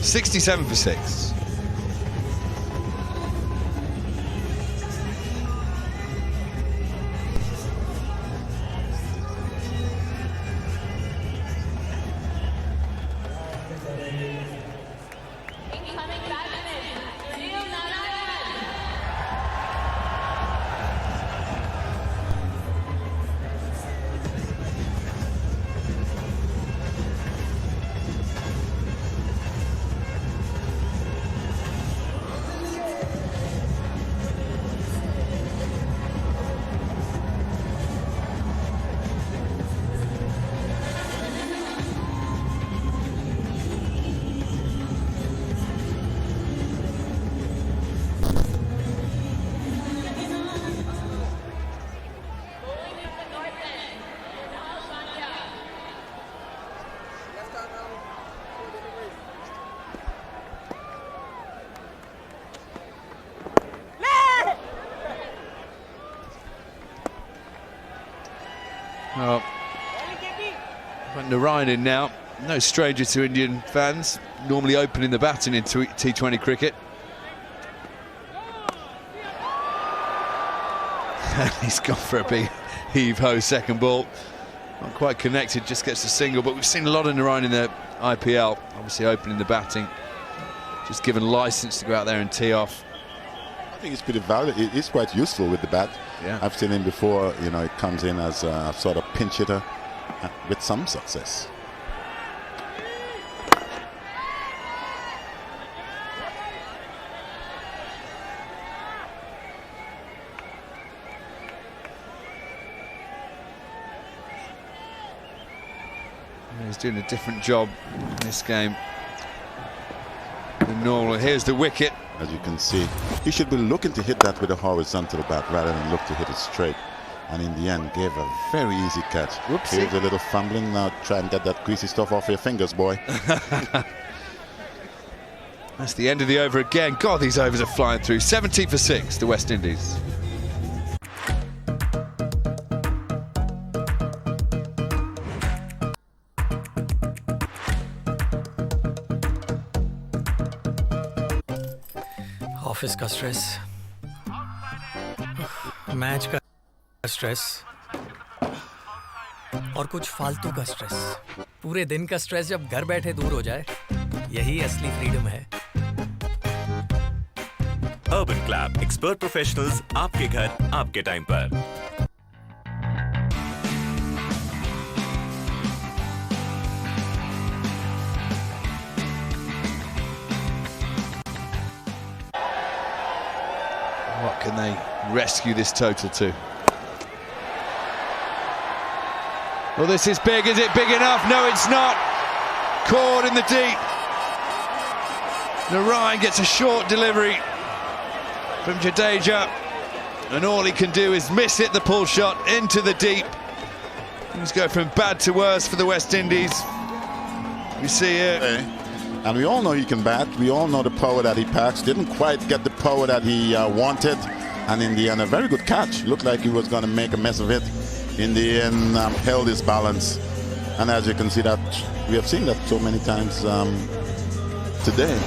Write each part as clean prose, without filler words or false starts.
67 for 6. Well, putting Narayan in now. No stranger to Indian fans. Normally opening the batting in T20 cricket. He's gone for a big heave-ho second ball. Not quite connected, just gets a single. But we've seen a lot of Narayan in the IPL. Obviously opening the batting. Just given license to go out there and tee off. I think it's pretty valid. It's quite useful with the bat. Yeah. I've seen him before. You know, it comes in as a sort of pinch hitter with some success. He's doing a different job in this game than normal. Here's the wicket. As you can see, he should be looking to hit that with a horizontal bat rather than look to hit it straight. And in the end, gave a very easy catch. Whoopsie. Here's a little fumbling. Now try and get that greasy stuff off your fingers, boy. That's the end of the over again. God, these overs are flying through. 70 for 6, the West Indies. Office का stress, match का stress और कुछ फालतू का stress. पूरे दिन का stress जब घर बैठे दूर हो जाए, यही असली फ्रीडम है। अर्बन क्लब, एक्सपर्ट प्रोफेशनल्स, आपके घर आपके टाइम पर। What can they rescue this total to? Well, this is big. Is it big enough? No, it's not. Caught in the deep. Narayan gets a short delivery from Jadeja, and all he can do is miss it, the pull shot into the deep. Things go from bad to worse for the West Indies. You see it. And we all know he can bat. We all know the power that he packs. Didn't quite get the power that he wanted. And in the end, a very good catch. Looked like he was going to make a mess of it. In the end, held his balance. And as you can see, that we have seen that so many times today.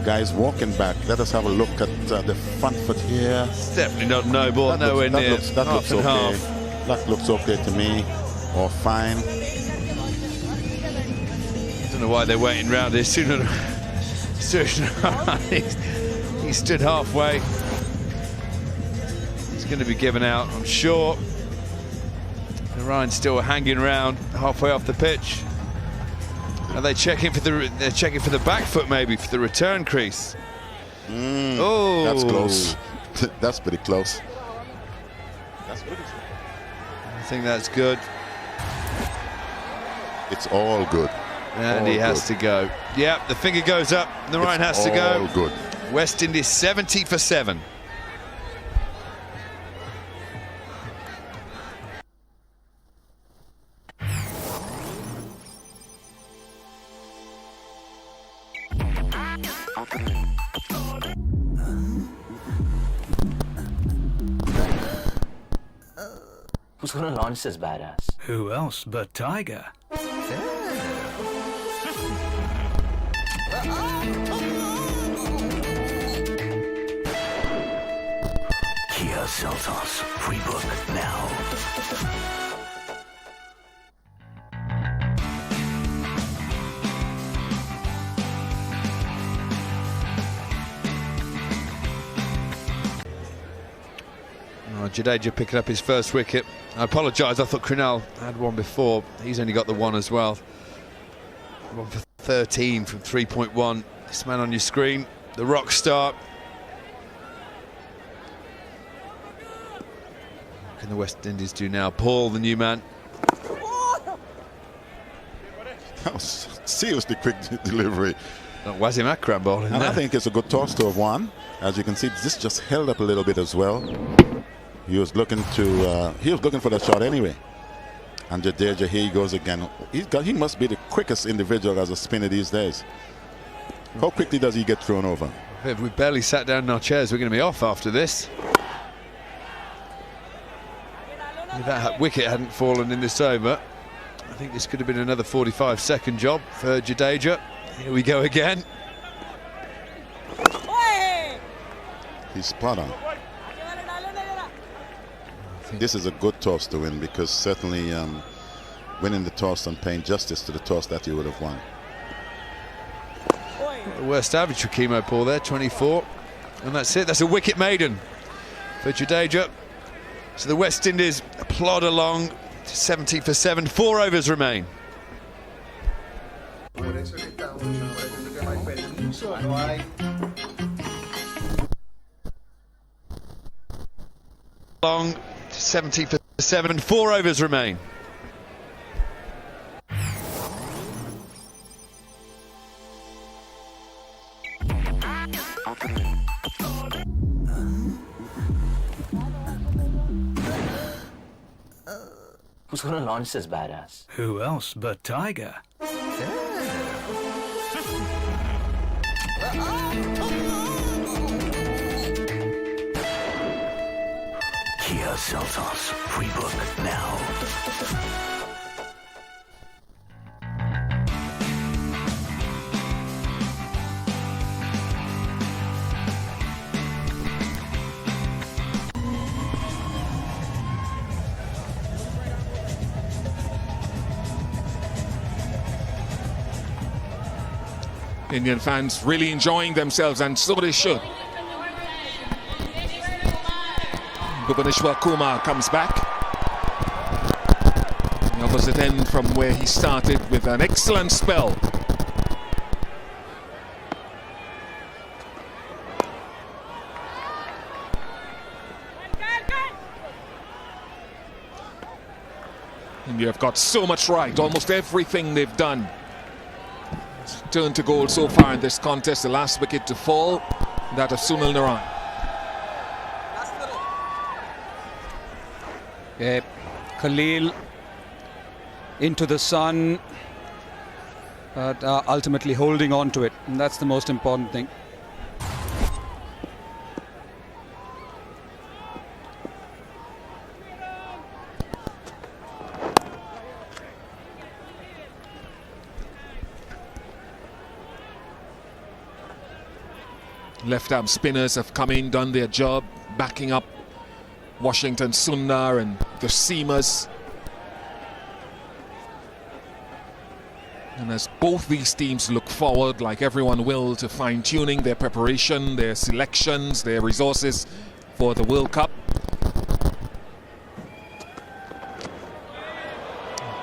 Guys walking back. Let us have a look at the front foot here. It's definitely not no ball, nowhere near. That looks okay. Half. That looks okay to me. Or fine. I don't know why they're waiting around here. He stood halfway. He's going to be given out, I'm sure. Ryan's still hanging around halfway off the pitch. Are they checking for the? They're checking for the back foot, maybe for the return crease. Oh, that's close. That's pretty close. That's good. I think that's good. It's all good. And all he has good. to go. Yep, the finger goes up. Narayan has to go. All good. West Indies 70 for 7. Who's gonna launch this badass? Who else but Tiger? Seltos free book now. Jadeja picking up his first wicket. I apologise, I thought Krunal had one before. He's only got the one as well. 1 for 13 from 3.1. This man on your screen, the rock star. What can the West Indies do now? Paul, the new man. That was seriously quick delivery. Wasim Akram bowling And there. I think it's a good toss to have won. As you can see, this just held up a little bit as well. He was looking for that shot anyway. And Jadeja, here he goes again. He must be the quickest individual as a spinner these days. How quickly does he get thrown over? If we barely sat down in our chairs, we're going to be off after this. If that wicket hadn't fallen in this over, I think this could have been another 45-second job for Jadeja. Here we go again. He's spot on. This is a good toss to win, because certainly winning the toss and paying justice to the toss that you would have won. The worst average for Chemo Paul there, 24. And that's it. That's a wicket maiden for Jadeja. So the West Indies plod along to 70 for 7. 4 overs remain. Long to 70 for 7. 4 overs remain. Who's gonna launch this badass? Who else but Tiger? Kia Seltos free book now. Indian fans really enjoying themselves, and so they should. Bhuvaneshwar Kumar comes back. The opposite end from where he started with an excellent spell. India have got so much right, almost everything they've done. Turn to goal so far in this contest. The last wicket to fall, that of Sunil Narine. Khalil into the sun, but ultimately holding on to it, and that's the most important thing. Left-arm spinners have come in, done their job, backing up Washington Sundar and the seamers. And as both these teams look forward, like everyone will, to fine-tuning their preparation, their selections, their resources for the World Cup.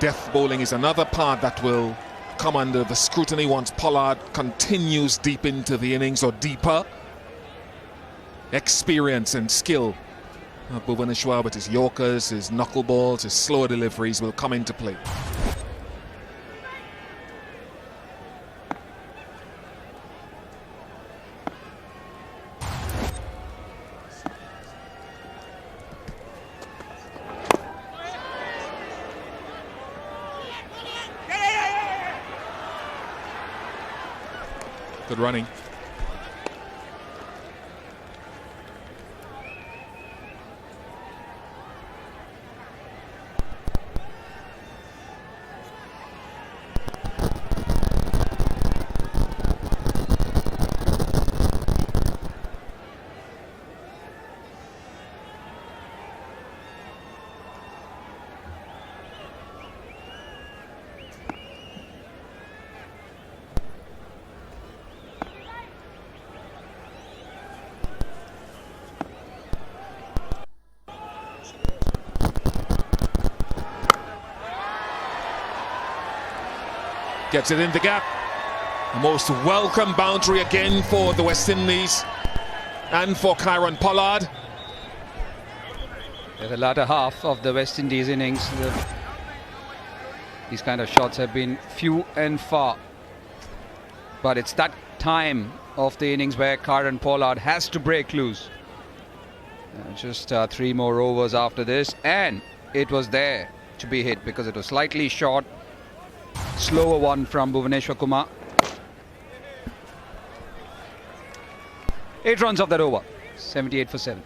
Death bowling is another part that will come under the scrutiny once Pollard continues deep into the innings or deeper. Experience and skill of Bhuvaneshwar with his Yorkers, his knuckleballs, his slower deliveries will come into play. Good running. Gets it in the gap. A most welcome boundary again for the West Indies and for Kieron Pollard. In the latter half of the West Indies innings, these kind of shots have been few and far. But it's that time of the innings where Kieron Pollard has to break loose. Just 3 more overs after this, and it was there to be hit because it was slightly short. Slower one from Bhuvaneshwar Kumar. 8 runs off that over. 78 for 7.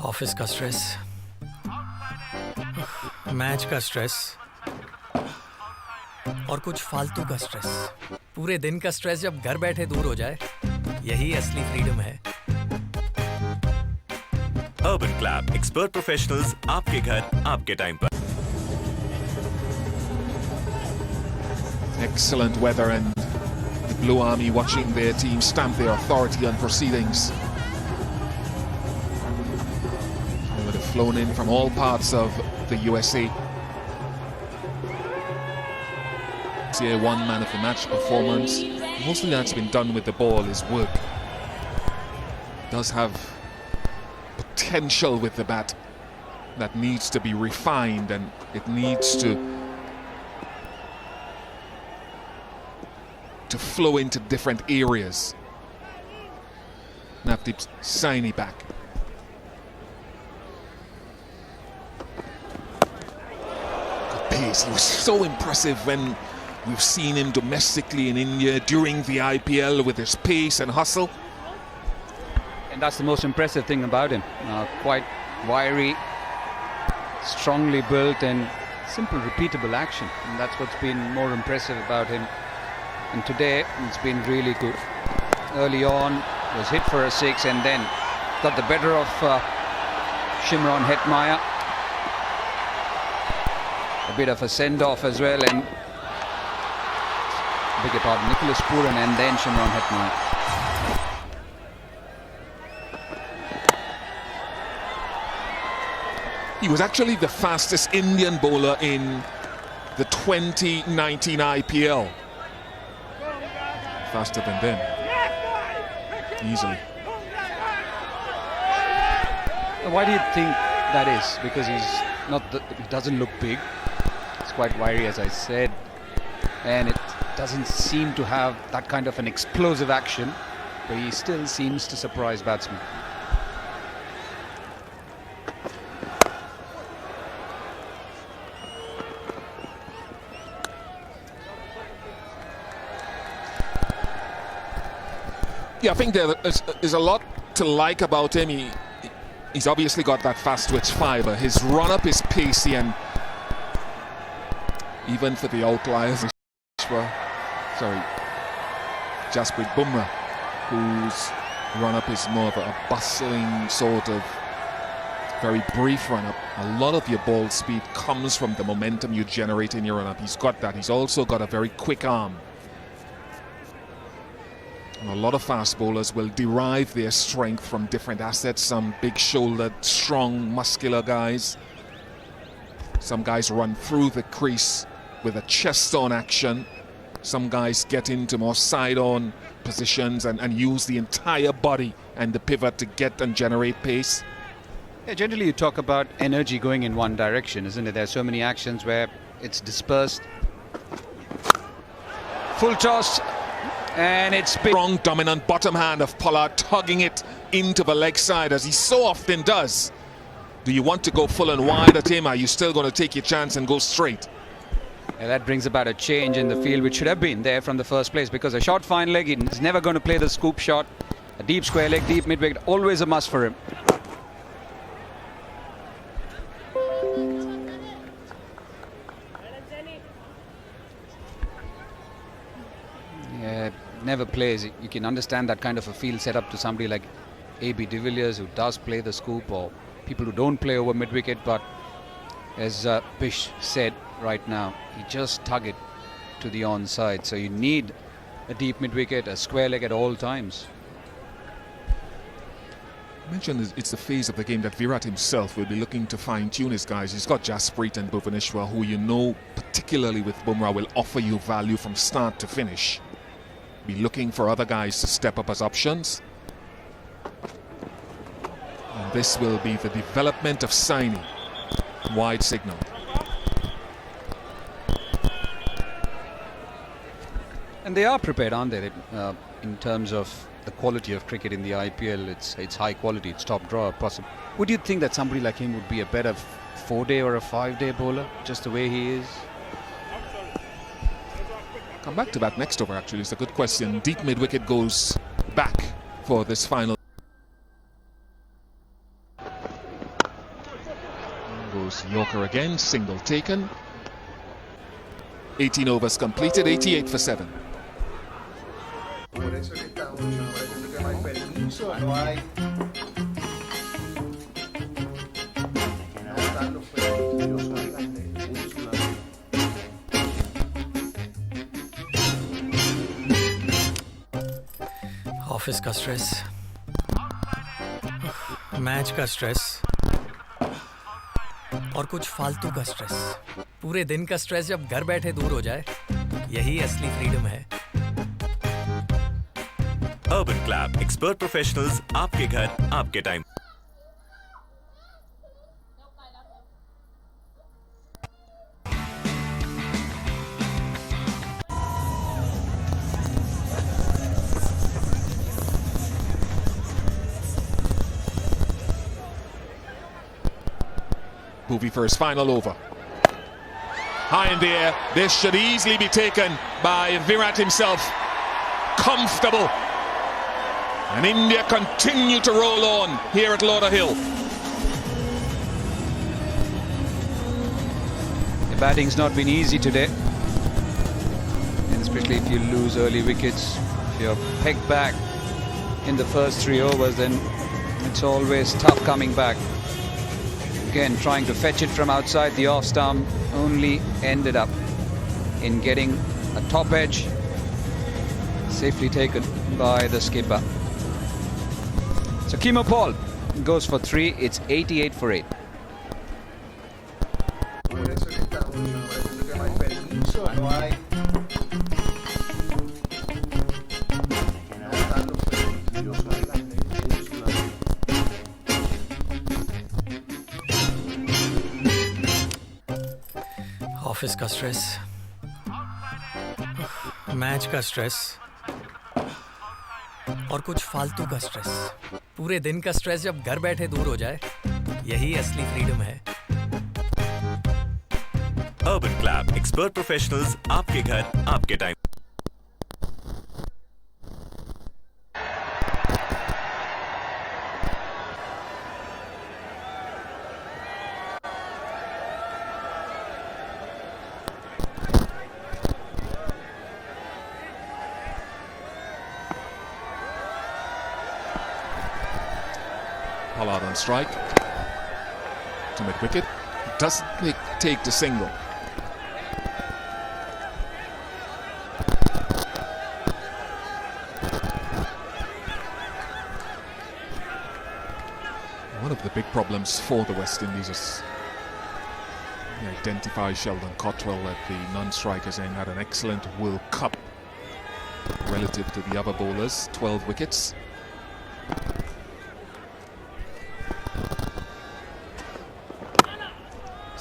Office का stress, match का stress और कुछ फालतू का stress. पूरे दिन का stress जब घर बैठे दूर हो जाए, यही असली फ्रीडम है। अर्बन क्लैब, एक्सपर्ट प्रोफेशनल्स, आपके घर आपके टाइम पर। Excellent weather and the Blue Army watching their team stamp their authority on proceedings. They would have flown in from all parts of the USA. Here, one man of the match performance. Mostly that's been done with the ball is work. Does have potential with the bat that needs to be refined, and it needs to flow into different areas. Navdeep's shiny back. Good pace. He was so impressive when we've seen him domestically in India during the IPL with his pace and hustle. And that's the most impressive thing about him. Quite wiry, strongly built, and simple, repeatable action. And that's what's been more impressive about him. And today, it's been really good. Early on, was hit for a 6 and then got the better of Shimron Hetmeyer. A bit of a send-off as well, and beg your pardon, Nicholas Pooran and then Shimron Hetmeyer. He was actually the fastest Indian bowler in the 2019 IPL. Faster than them, easily. Why do you think that is? Because he doesn't look big. It's quite wiry, as I said, and it doesn't seem to have that kind of an explosive action, but he still seems to surprise batsmen. Yeah, I think there is a lot to like about him. He's obviously got that fast twitch fibre. His run-up is pacey, and even for the outliers, Jasprit Bumrah, whose run-up is more of a bustling sort of very brief run-up. A lot of your ball speed comes from the momentum you generate in your run-up. He's got that. He's also got a very quick arm. And a lot of fast bowlers will derive their strength from different assets. Some big-shouldered, strong, muscular guys. Some guys run through the crease with a chest-on action. Some guys get into more side-on positions and use the entire body and the pivot to get and generate pace. Yeah, generally you talk about energy going in one direction, isn't it? There are so many actions where it's dispersed. Full toss. And it's strong, dominant bottom hand of Pollard, tugging it into the leg side, as he so often does. Do you want to go full and wide at him? Are you still going to take your chance and go straight? Yeah, that brings about a change in the field, which should have been there from the first place, because a short fine leg, he's never going to play the scoop shot. A deep square leg, deep mid-wicket, always a must for him. Yeah, never plays. You can understand that kind of a field set up to somebody like A.B. de Villiers, who does play the scoop, or people who don't play over mid-wicket, but as Bish said right now, he just tug it to the onside. So you need a deep mid-wicket, a square leg at all times. I mentioned it's the phase of the game that Virat himself will be looking to fine-tune his guys. He's got Jasprit and Bhuvaneshwar, who you know, particularly with Bumrah, will offer you value from start to finish. Be looking for other guys to step up as options. And this will be the development of Saini. Wide signal. And they are prepared, aren't they? In terms of the quality of cricket in the IPL, it's high quality, it's top drawer possible. Would you think that somebody like him would be a better 4-day or a 5-day bowler, just the way he is? Come back to that next over, actually. It's a good question. Deep mid-wicket goes back for this final. Goes Yorker again, single taken. 18 overs completed, 88 for 7. Office का stress, match का stress और कुछ फालतू का stress. पूरे दिन का stress जब घर बैठे दूर हो जाए, यही असली फ्रीडम है. अर्बन क्लैब, एक्सपर्ट प्रोफेशनल्स, आपके घर आपके time. Bhuvi for his final over. High in the air. This should easily be taken by Virat himself. Comfortable. And India continue to roll on here at Lauderhill. The batting's not been easy today. And especially if you lose early wickets, if you're pegged back in the first 3 overs, then it's always tough coming back. Again, trying to fetch it from outside the off stump, only ended up in getting a top edge, safely taken by the skipper. So Kimo Paul goes for 3. It's 88 for 8. Office का stress, match का stress और कुछ फालतू का stress. पूरे दिन का stress जब घर बैठे दूर हो जाए, यही असली फ्रीडम है. अर्बन क्लैब, एक्सपर्ट प्रोफेशनल्स, आपके घर आपके time. Pollard on strike to mid-wicket. Doesn't take the single. One of the big problems for the West Indies is you identify Sheldon Cottrell at the non-strikers end. Had an excellent World Cup relative to the other bowlers, 12 wickets.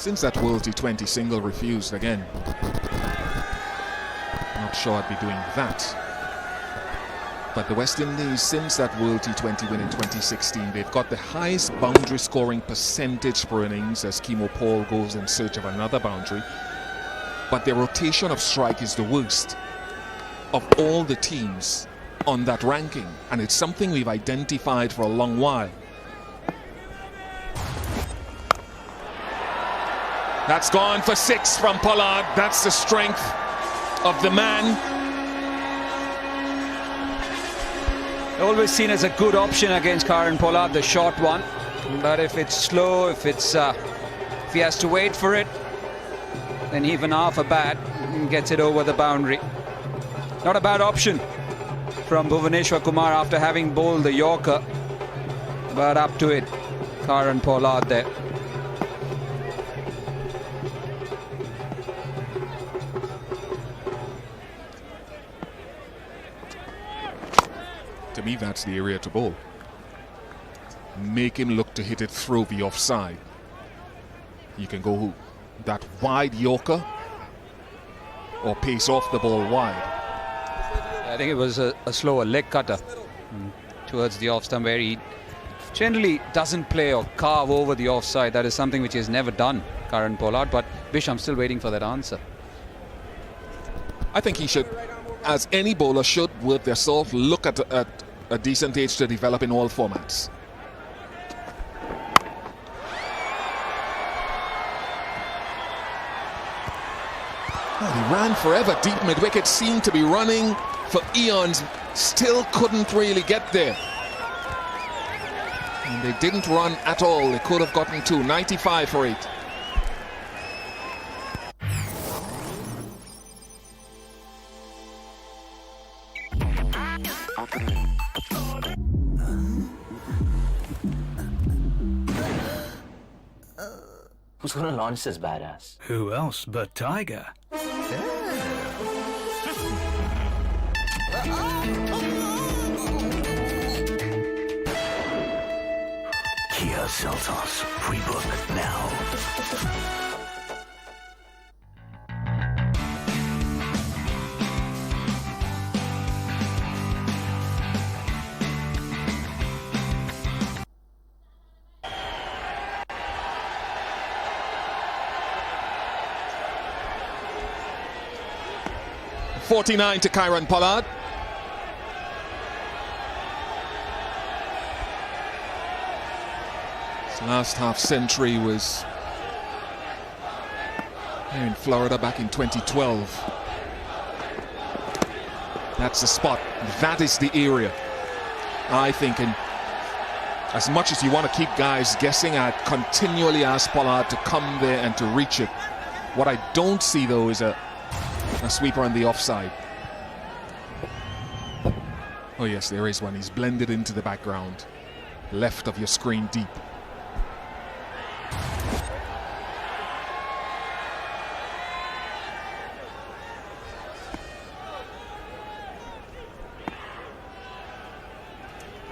Since that World T20 single refused again, not sure I'd be doing that. But the West Indies, since that World T20 win in 2016, they've got the highest boundary scoring percentage per innings as Kimo Paul goes in search of another boundary. But their rotation of strike is the worst of all the teams on that ranking. And it's something we've identified for a long while. That's gone for 6 from Pollard. That's the strength of the man. Always seen as a good option against Kieron Pollard, the short one. But if it's slow, if it's If he has to wait for it, then even half a bat gets it over the boundary. Not a bad option from Bhuvaneshwar Kumar after having bowled the Yorker. But up to it, Kieron Pollard there. To me, that's the area to bowl. Make him look to hit it through the offside. You can go that wide Yorker or pace off the ball wide. I think it was a slower leg cutter towards the off stump, where he generally doesn't play or carve over the offside. That is something which he has never done, Kieron Pollard. But Bish, I'm still waiting for that answer. I think he should, as any bowler should, with their salt, look at a decent age to develop in all formats. Oh, he ran forever deep mid-wicket, seemed to be running for eons, still couldn't really get there. And they didn't run at all. They could have gotten 2, 95 for 8. Who's gonna launch this badass? Who else but Tiger? Kia Seltos. Pre-book now. .49 to Kieron Pollard. His last half century was here in Florida back in 2012. That's the spot. That is the area, I think. And as much as you want to keep guys guessing, I'd continually ask Pollard to come there and to reach it. What I don't see, though, is a sweeper on the offside. Oh yes, there is one. He's blended into the background. Left of your screen deep.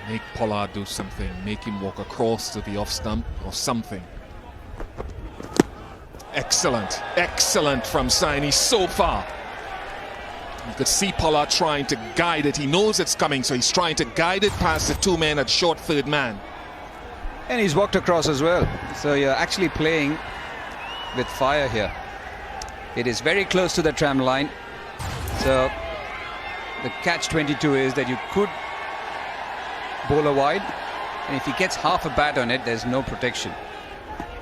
Make Pollard do something. Make him walk across to the off stump or something. Excellent, excellent from Saini so far. You could see Pollard trying to guide it. He knows it's coming, so he's trying to guide it past the 2 men at short third man. And he's walked across as well. So you're actually playing with fire here. It is very close to the tram line. So the catch-22 is that you could bowl a wide, and if he gets half a bat on it, there's no protection.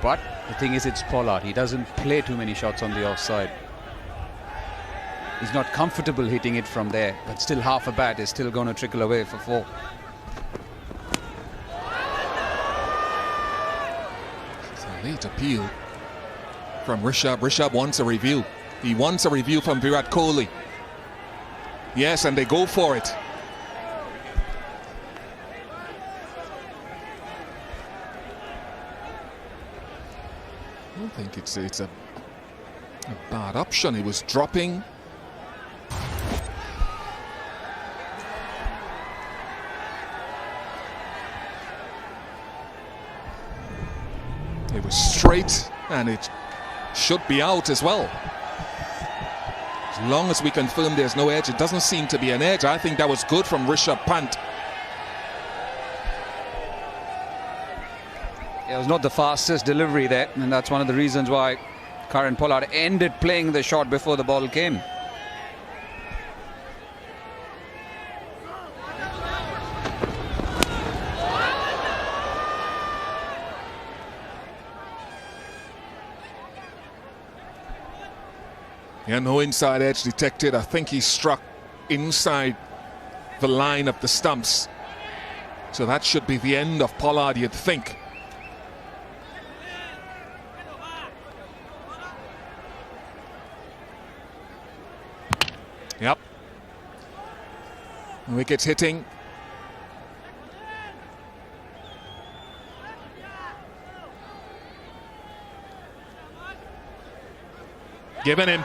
But the thing is, it's Pollard. He doesn't play too many shots on the offside. He's not comfortable hitting it from there, but still half a bat is still going to trickle away for 4. It's a late appeal from Rishabh. Rishabh wants a review. He wants a review from Virat Kohli. Yes, and they go for it. I don't think it's a bad option. He was dropping. It was straight, and it should be out as well. As long as we confirm there's no edge, it doesn't seem to be an edge. I think that was good from Rishabh Pant. It was not the fastest delivery there, and that's one of the reasons why Kieron Pollard ended playing the shot before the ball came. Yeah, no inside edge detected. I think he struck inside the line of the stumps. So that should be the end of Pollard, you'd think. Yep. Wickets hitting. Given him.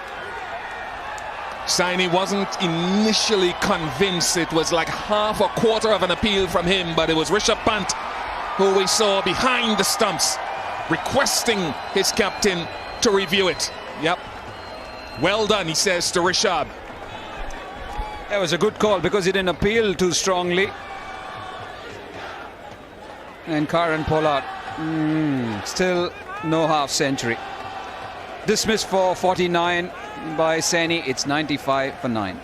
Saini wasn't initially convinced. It was like half a quarter of an appeal from him, but it was Rishabh Pant who we saw behind the stumps requesting his captain to review it. Yep. Well done, he says to Rishabh. That was a good call because he didn't appeal too strongly. And Karen Pollard, still no half century. Dismissed for 49 by Saini. It's 95 for 9.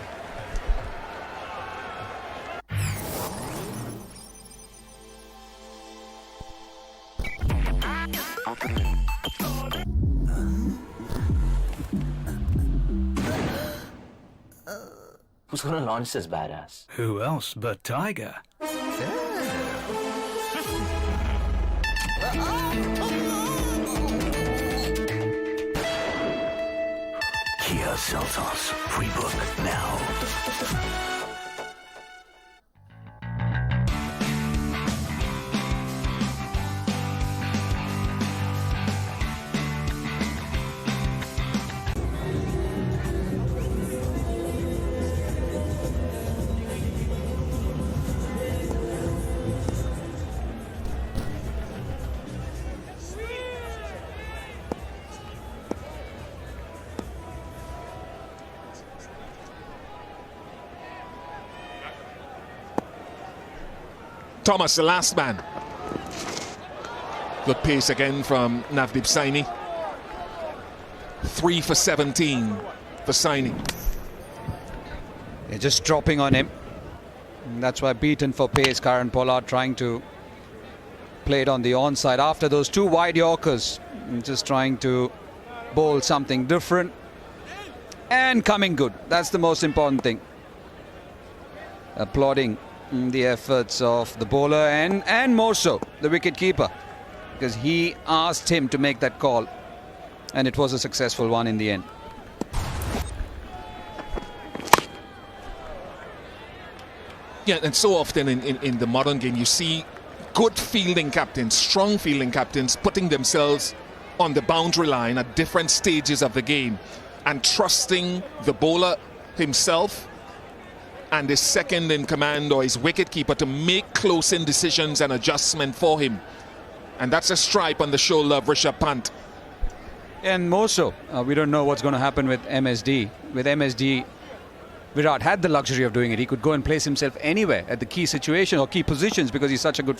Who's gonna launch this badass? Who else but Tiger? Kia Seltos. Pre-book now. Thomas, the last man. Good pace again from Navdeep Saini. 3 for 17 for Saini. They're just dropping on him. And that's why beaten for pace. Karen Pollard trying to play it on the onside after those 2 wide Yorkers. Just trying to bowl something different. And coming good. That's the most important thing. Applauding the efforts of the bowler and more so the wicket-keeper, because he asked him to make that call and it was a successful one in the end. Yeah, and so often in the modern game you see good fielding captains, strong fielding captains putting themselves on the boundary line at different stages of the game and trusting the bowler himself and his second in command or his wicketkeeper to make close-in decisions and adjustment for him. And that's a stripe on the shoulder of Rishabh Pant. And more so, we don't know what's going to happen with MSD. With MSD, Virat had the luxury of doing it. He could go and place himself anywhere at the key situation or key positions because he's such a good fielder.